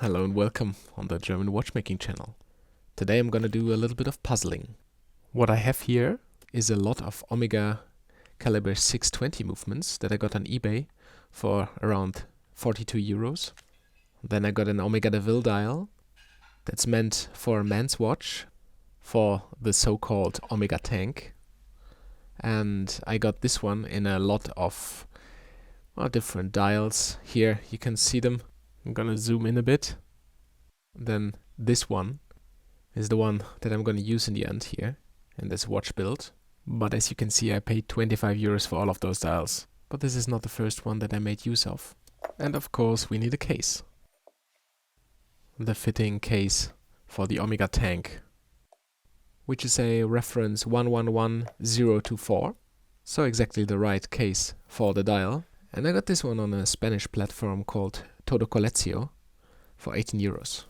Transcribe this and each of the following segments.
Hello and welcome on the German Watchmaking channel. Today I'm gonna do a little bit of puzzling. What I have here is a lot of Omega caliber 620 movements that I got on eBay for around 42 euros. Then I got an Omega DeVille dial that's meant for a man's watch for the so-called Omega tank. And I got this one in a lot of different dials. Here you can see them. I'm gonna zoom in a bit. Then this one is the one that I'm gonna use in the end here in this watch build. But as you can see, I paid 25 euros for all of those dials. But this is not the first one that I made use of. And of course we need a case. The fitting case for the Omega tank, which is a reference 111024. So exactly the right case for the dial. And I got this one on a Spanish platform called Todo Coleccio for 18 euros.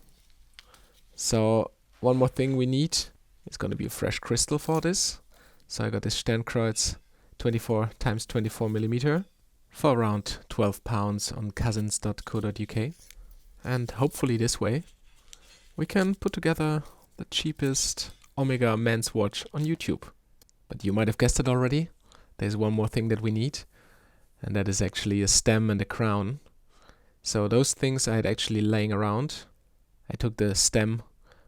So one more thing we need is going to be a fresh crystal for this. So I got this Sternkreuz 24 x 24 millimeter for around 12 pounds on cousins.co.uk. And hopefully this way we can put together the cheapest Omega men's watch on YouTube. But you might have guessed it already. There's one more thing that we need. And that is actually a stem and a crown. So those things I had actually laying around. I took the stem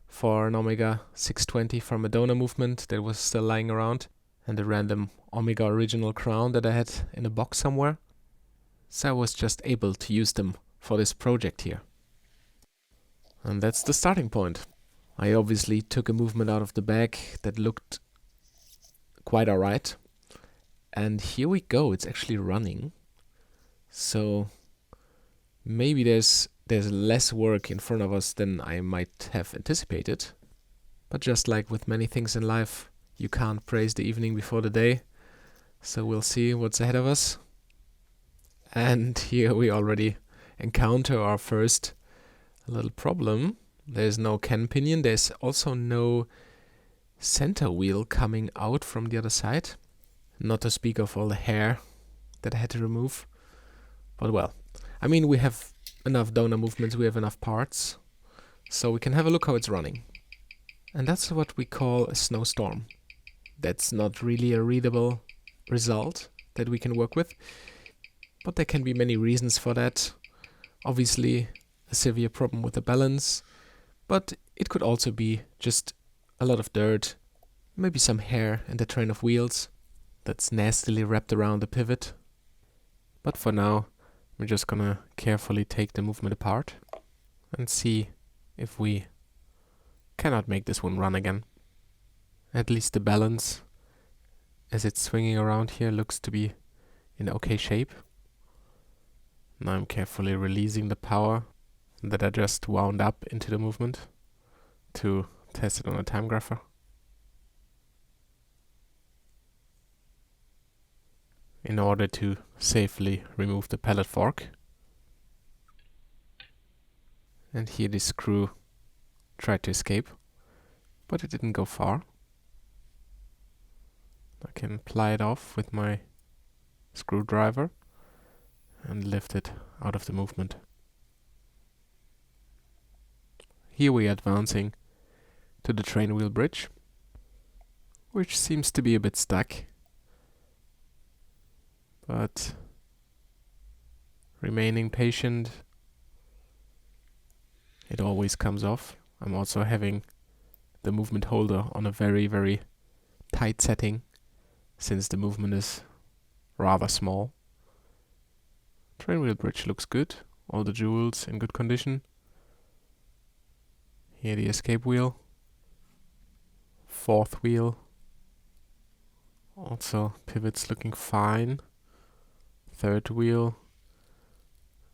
for an Omega 620 from a donor movement that was still lying around, and the random Omega original crown that I had in a box somewhere. So I was just able to use them for this project here. And that's the starting point. I obviously took a movement out of the bag that looked quite alright. And here we go, it's actually running. So maybe there's less work in front of us than I might have anticipated. But just like with many things in life, you can't praise the evening before the day. So we'll see what's ahead of us. And here we already encounter our first little problem. There's no can pinion. There's also no center wheel coming out from the other side. Not to speak of all the hair that I had to remove. But well, I mean, we have enough donor movements, we have enough parts. So we can have a look how it's running. And that's what we call a snowstorm. That's not really a readable result that we can work with. But there can be many reasons for that. Obviously, a severe problem with the balance. But it could also be just a lot of dirt. Maybe some hair in the train of wheels that's nastily wrapped around the pivot. But for now, we're just gonna carefully take the movement apart and see if we cannot make this one run again. At least the balance as it's swinging around here looks to be in okay shape. Now I'm carefully releasing the power that I just wound up into the movement to test it on a time grapher. In order to safely remove the pallet fork. And here the screw tried to escape, but it didn't go far. I can ply it off with my screwdriver and lift it out of the movement. Here we are advancing to the train wheel bridge, which seems to be a bit stuck. But remaining patient, it always comes off. I'm also having the movement holder on a very, very tight setting, since the movement is rather small. Train wheel bridge looks good, all the jewels in good condition. Here the escape wheel, fourth wheel, also pivots looking fine. Third wheel,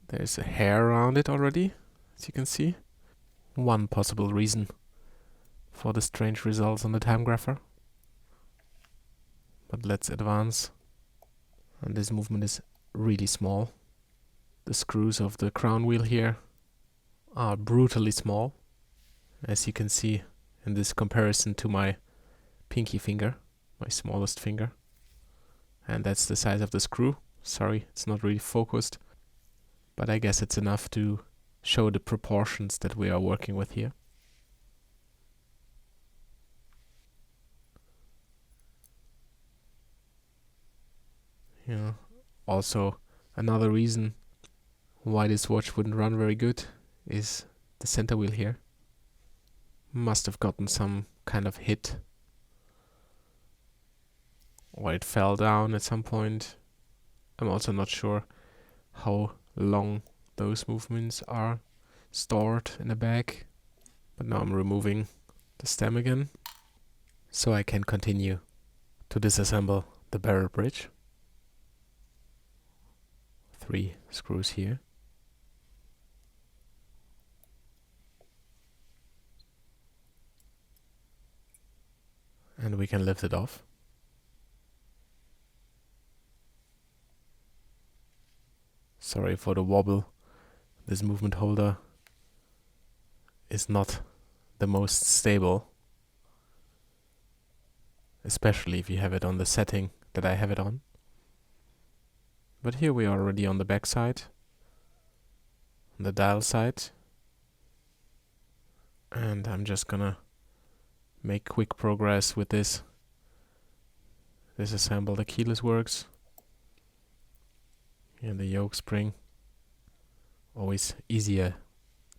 there's a hair around it already, as you can see. One possible reason for the strange results on the time grapher. But let's advance. And this movement is really small. The screws of the crown wheel here are brutally small, as you can see in this comparison to my pinky finger, my smallest finger. And that's the size of the screw. Sorry, it's not really focused, but I guess it's enough to show the proportions that we are working with here. Yeah. Also, another reason why this watch wouldn't run very good is the center wheel here. Must have gotten some kind of hit, or it fell down at some point. I'm also not sure how long those movements are stored in the bag. But now I'm removing the stem again, so I can continue to disassemble the barrel bridge. 3 screws here. And we can lift it off. Sorry for the wobble. This movement holder is not the most stable, especially if you have it on the setting that I have it on. But here we are already on the back side, on the dial side, and I'm just gonna make quick progress with this. Disassemble the keyless works and the yoke spring. Always easier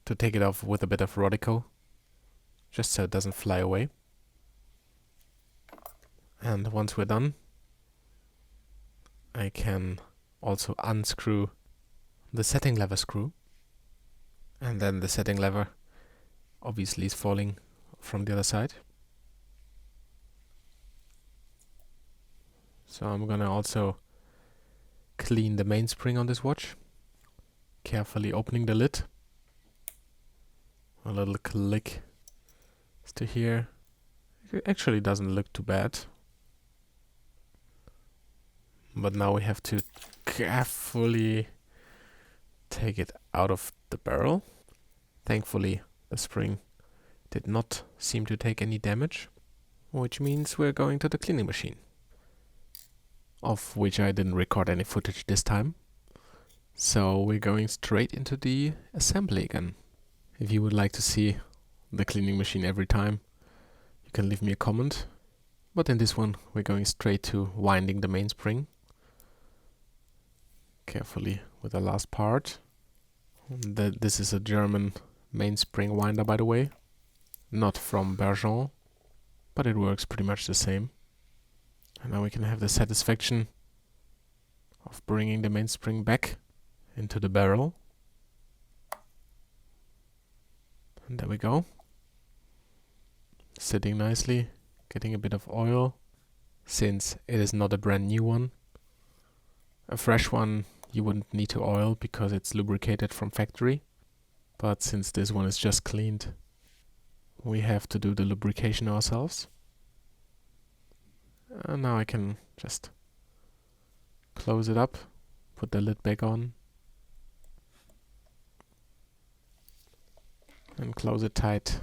to take it off with a bit of Rodico, just so it doesn't fly away. And once we're done, I can also unscrew the setting lever screw, and then the setting lever obviously is falling from the other side. So I'm gonna also clean the mainspring on this watch, carefully opening the lid. A little click to here. It actually doesn't look too bad. But now we have to carefully take it out of the barrel. Thankfully, the spring did not seem to take any damage, which means we're going to the cleaning machine, of which I didn't record any footage this time. So we're going straight into the assembly again. If you would like to see the cleaning machine every time, you can leave me a comment. But in this one, we're going straight to winding the mainspring. Carefully with the last part. This is a German mainspring winder, by the way. Not from Bergeon, but it works pretty much the same. And now we can have the satisfaction of bringing the mainspring back into the barrel. And there we go. Sitting nicely, getting a bit of oil, since it is not a brand new one. A fresh one you wouldn't need to oil because it's lubricated from factory. But since this one is just cleaned, we have to do the lubrication ourselves. And now I can just close it up, put the lid back on, and close it tight.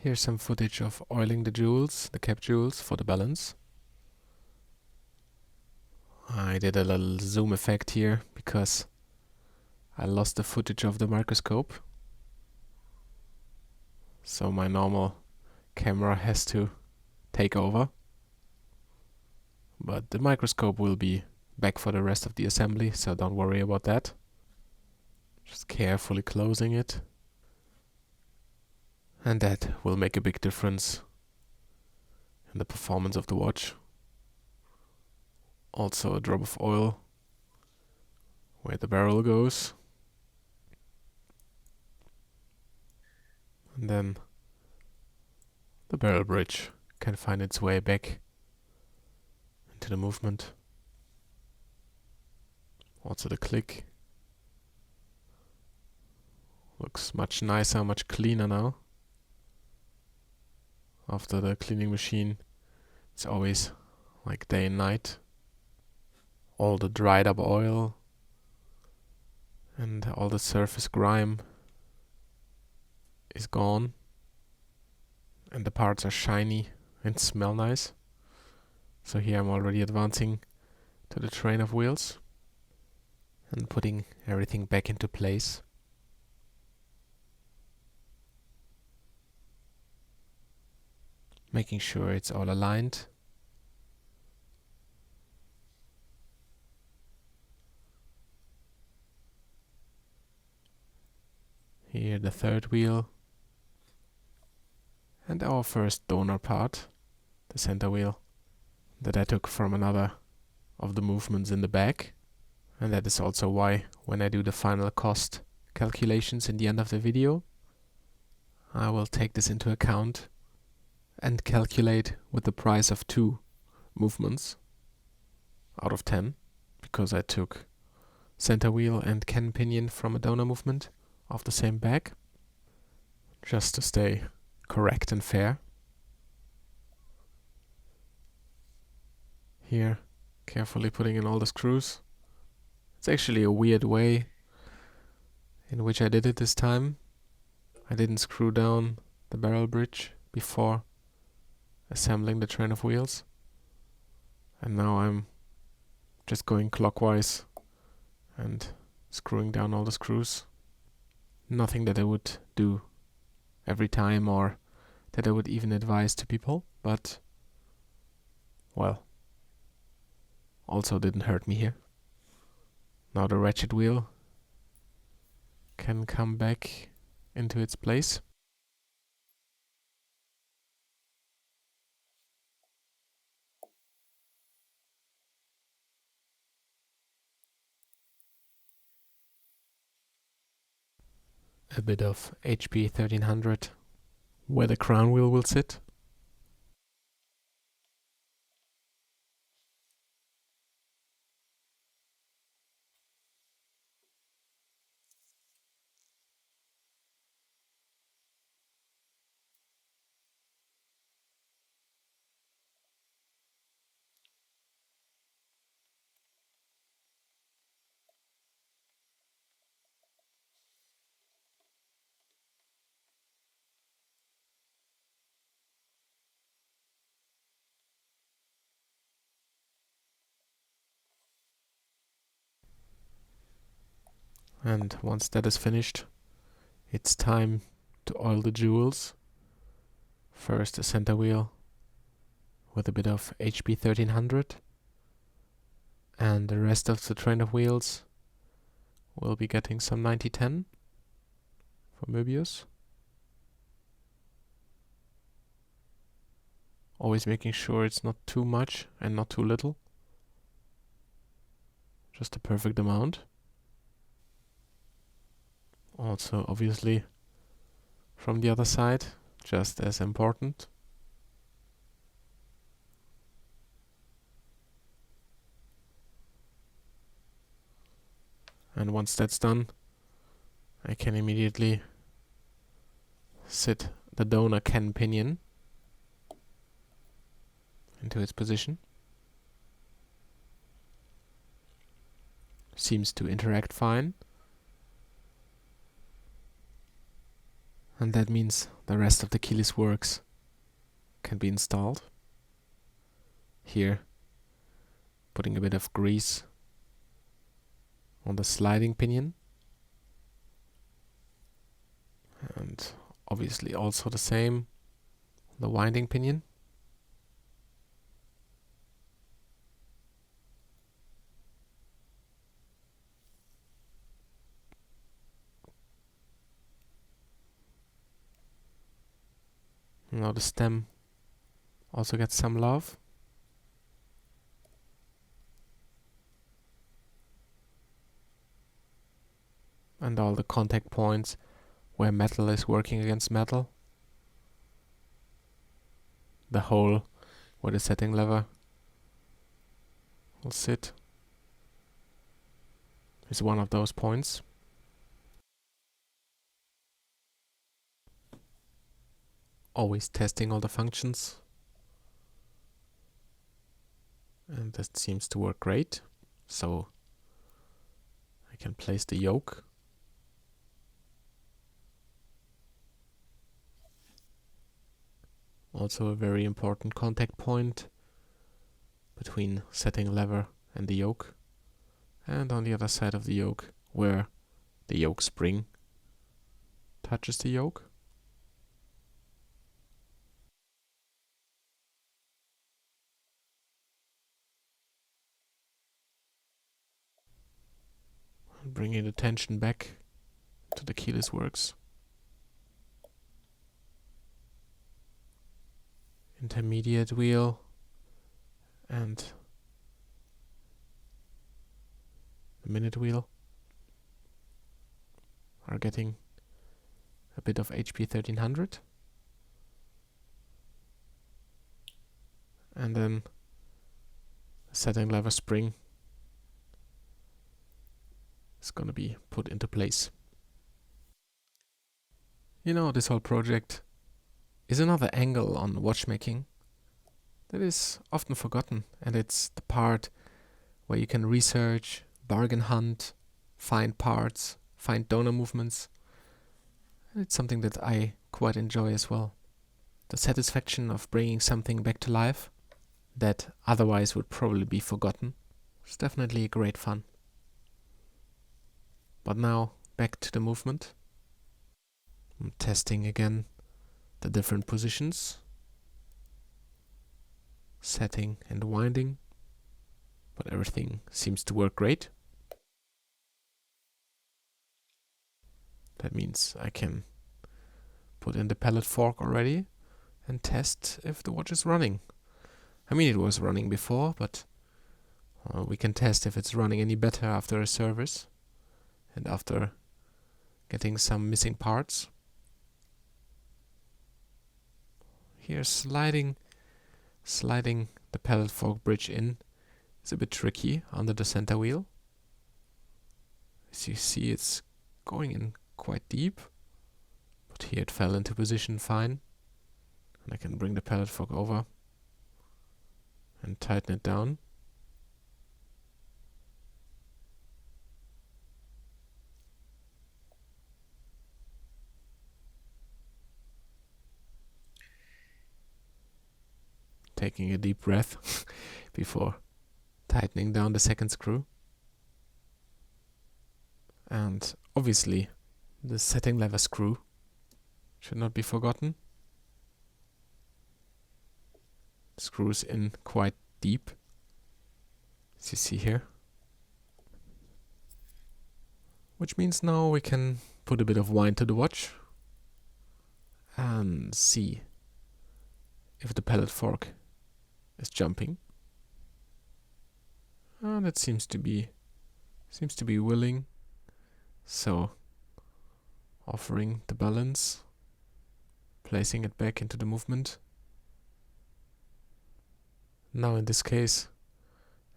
Here's some footage of oiling the jewels, the cap jewels, for the balance. I did a little zoom effect here because I lost the footage of the microscope. So my normal camera has to take over. But the microscope will be back for the rest of the assembly, so don't worry about that. Just carefully closing it. And that will make a big difference in the performance of the watch. Also a drop of oil where the barrel goes. And then the barrel bridge can find its way back into the movement. Also the click. Looks much nicer, much cleaner now. After the cleaning machine, it's always like day and night. All the dried up oil and all the surface grime is gone. And the parts are shiny and smell nice. So here I'm already advancing to the train of wheels and putting everything back into place. Making sure it's all aligned. Here the third wheel. And our first donor part, the center wheel, that I took from another of the movements in the back. And that is also why when I do the final cost calculations in the end of the video, I will take this into account and calculate with the price of 2 movements out of 10, because I took center wheel and cannon pinion from a donor movement of the same bag, just to stay correct and fair. Here, carefully putting in all the screws. It's actually a weird way in which I did it this time. I didn't screw down the barrel bridge before assembling the train of wheels, and now I'm just going clockwise and screwing down all the screws. Nothing that I would do every time or that I would even advise to people, but well, also didn't hurt me here. Now the ratchet wheel can come back into its place. A bit of HP 1300 where the crown wheel will sit. And once that is finished, it's time to oil the jewels. First the center wheel with a bit of HP 1300, and the rest of the train of wheels will be getting some 9010 for Möbius. Always making sure it's not too much and not too little. Just the perfect amount. Also, obviously, from the other side, just as important. And once that's done, I can immediately sit the donor cannon pinion into its position. Seems to interact fine. And that means the rest of the keyless works can be installed. Here, putting a bit of grease on the sliding pinion. And obviously also the same on the winding pinion. Now the stem also gets some love. And all the contact points where metal is working against metal. The hole where the setting lever will sit is one of those points. Always testing all the functions. And that seems to work great. So I can place the yoke. Also a very important contact point between setting lever and the yoke, and on the other side of the yoke where the yoke spring touches the yoke. And bringing the tension back to the keyless works. Intermediate wheel and the minute wheel are getting a bit of HP 1300. And then the setting lever spring is gonna be put into place. You know, this whole project is another angle on watchmaking that is often forgotten, and it's the part where you can research, bargain hunt, find parts, find donor movements. And it's something that I quite enjoy as well. The satisfaction of bringing something back to life that otherwise would probably be forgotten is definitely great fun. But now back to the movement. I'm testing again the different positions, setting and winding, but everything seems to work great. That means I can put in the pallet fork already and test if the watch is running. I mean, it was running before, but we can test if it's running any better after a service and after getting some missing parts. Here, sliding the pallet fork bridge in is a bit tricky under the center wheel. As you see, it's going in quite deep, but here it fell into position fine, and I can bring the pallet fork over and tighten it down. Taking a deep breath before tightening down the second screw. And obviously the setting lever screw should not be forgotten. Screws in quite deep, as you see here. Which means now we can put a bit of wind to the watch and see if the pallet fork is jumping. And it seems to be willing. So offering the balance, placing it back into the movement. Now in this case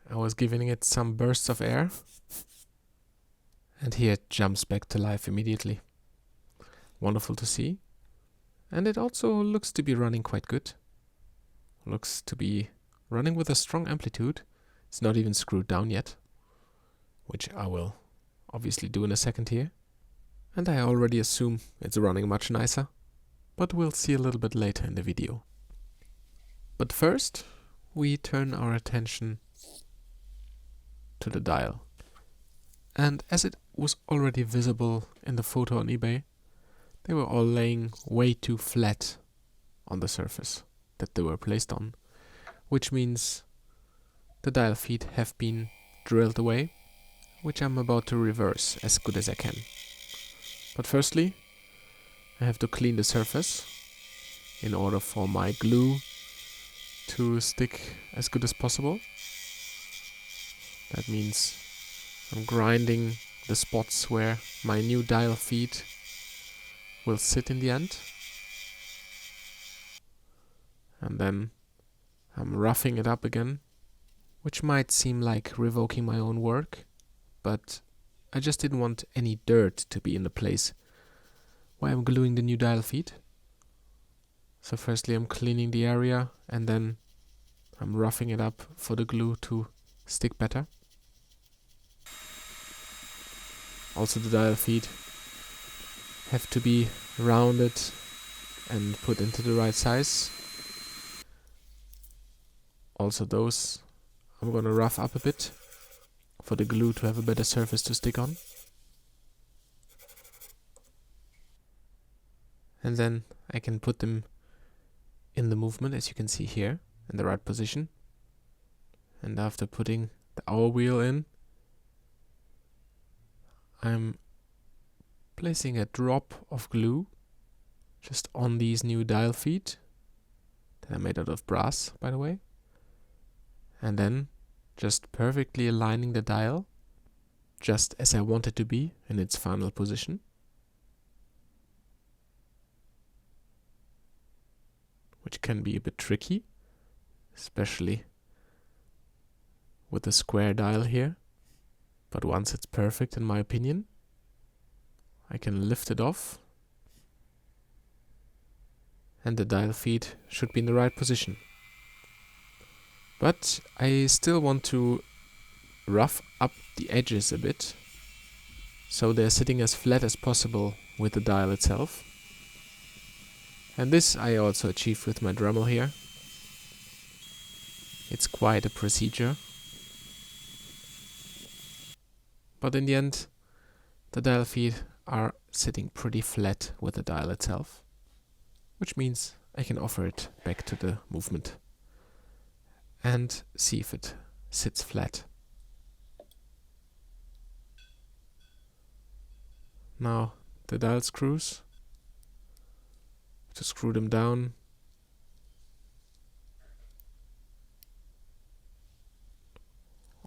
I was giving it some bursts of air, and here it jumps back to life immediately. Wonderful to see. And it also looks to be running quite good. Looks to be running with a strong amplitude. It's not even screwed down yet, which I will obviously do in a second here. And I already assume it's running much nicer, but we'll see a little bit later in the video. But first, we turn our attention to the dial. And as it was already visible in the photo on eBay, they were all laying way too flat on the surface that they were placed on, which means the dial feet have been drilled away, which I'm about to reverse as good as I can. But firstly, I have to clean the surface in order for my glue to stick as good as possible. That means I'm grinding the spots where my new dial feet will sit in the end. And then I'm roughing it up again, which might seem like revoking my own work, but I just didn't want any dirt to be in the place where I'm gluing the new dial feet. So firstly I'm cleaning the area, and then I'm roughing it up for the glue to stick better. Also the dial feet have to be rounded and put into the right size. Also those I'm gonna rough up a bit for the glue to have a better surface to stick on. And then I can put them in the movement, as you can see here, in the right position. And after putting the hour wheel in, I'm placing a drop of glue just on these new dial feet that are made out of brass, by the way. And then just perfectly aligning the dial just as I want it to be in its final position. Which can be a bit tricky, especially with the square dial here. But once it's perfect, in my opinion, I can lift it off and the dial feet should be in the right position. But I still want to rough up the edges a bit so they're sitting as flat as possible with the dial itself. And this I also achieved with my Dremel here. It's quite a procedure. But in the end, the dial feet are sitting pretty flat with the dial itself, which means I can offer it back to the movement and see if it sits flat. Now the dial screws, to screw them down.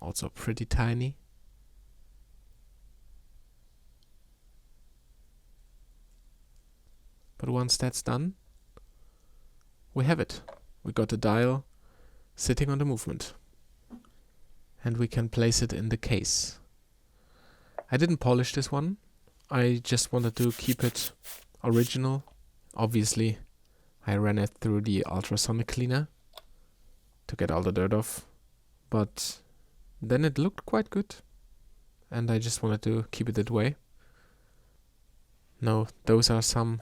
Also pretty tiny. But once that's done, we have it. We got the dial sitting on the movement. And we can place it in the case. I didn't polish this one. I just wanted to keep it original. Obviously, I ran it through the ultrasonic cleaner to get all the dirt off. But then it looked quite good. And I just wanted to keep it that way. Now, those are some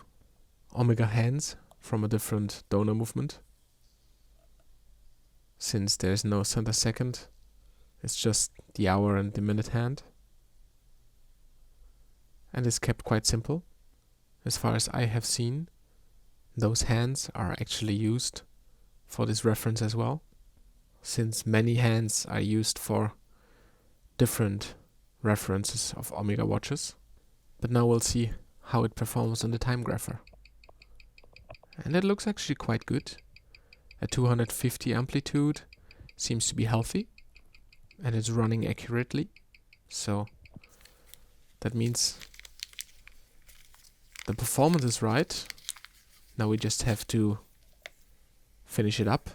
Omega hands from a different donor movement. Since there's no center second, it's just the hour and the minute hand. And it's kept quite simple. As far as I have seen, those hands are actually used for this reference as well, since many hands are used for different references of Omega watches. But now we'll see how it performs on the time grapher. And it looks actually quite good. A 250 amplitude seems to be healthy and it's running accurately. So that means the performance is right. Now we just have to finish it up.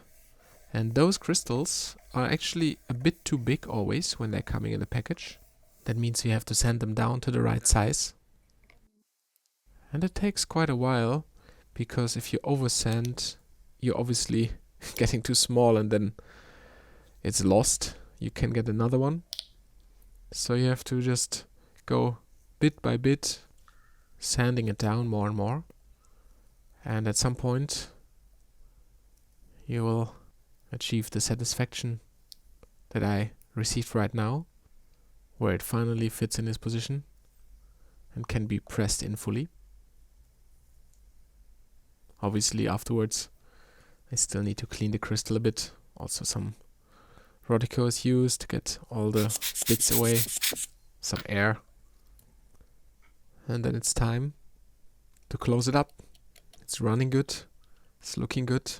And those crystals are actually a bit too big always when they're coming in the package. That means you have to sand them down to the right size. And it takes quite a while, because if you oversand, you're obviously getting too small and then it's lost. You can get another one. So you have to just go bit by bit, sanding it down more and more. And at some point, you will achieve the satisfaction that I received right now, where it finally fits in its position and can be pressed in fully. Obviously afterwards I still need to clean the crystal a bit. Also some Rodico is used to get all the bits away, some air. And then it's time to close it up. It's running good, it's looking good,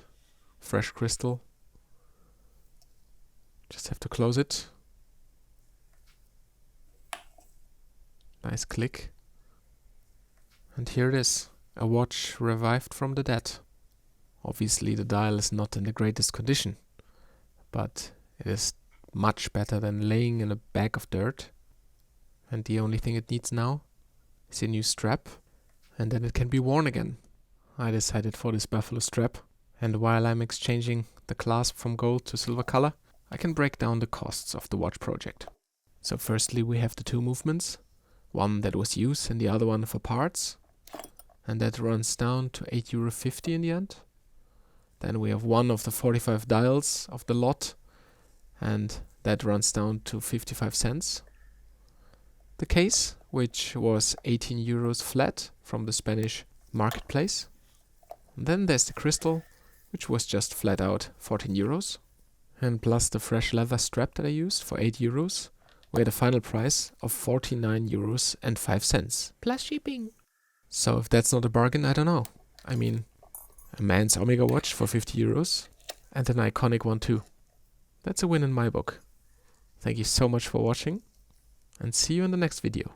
fresh crystal. Just have to close it. Nice click. And here it is. A watch revived from the dead. Obviously the dial is not in the greatest condition, but it is much better than laying in a bag of dirt. And the only thing it needs now is a new strap, and then it can be worn again. I decided for this buffalo strap, and while I'm exchanging the clasp from gold to silver color, I can break down the costs of the watch project. So firstly we have the two movements, one that was used and the other one for parts. And that runs down to €8.50 in the end. Then we have one of the 45 dials of the lot. And that runs down to 55 cents. The case, which was 18 euros flat from the Spanish marketplace. And then there's the crystal, which was just flat out 14 euros. And plus the fresh leather strap that I used for 8 euros. We had a final price of 49 euros and 5 cents. Plus shipping. So if that's not a bargain, I don't know. I mean, a man's Omega watch for 50 euros. And an iconic one too. That's a win in my book. Thank you so much for watching. And see you in the next video.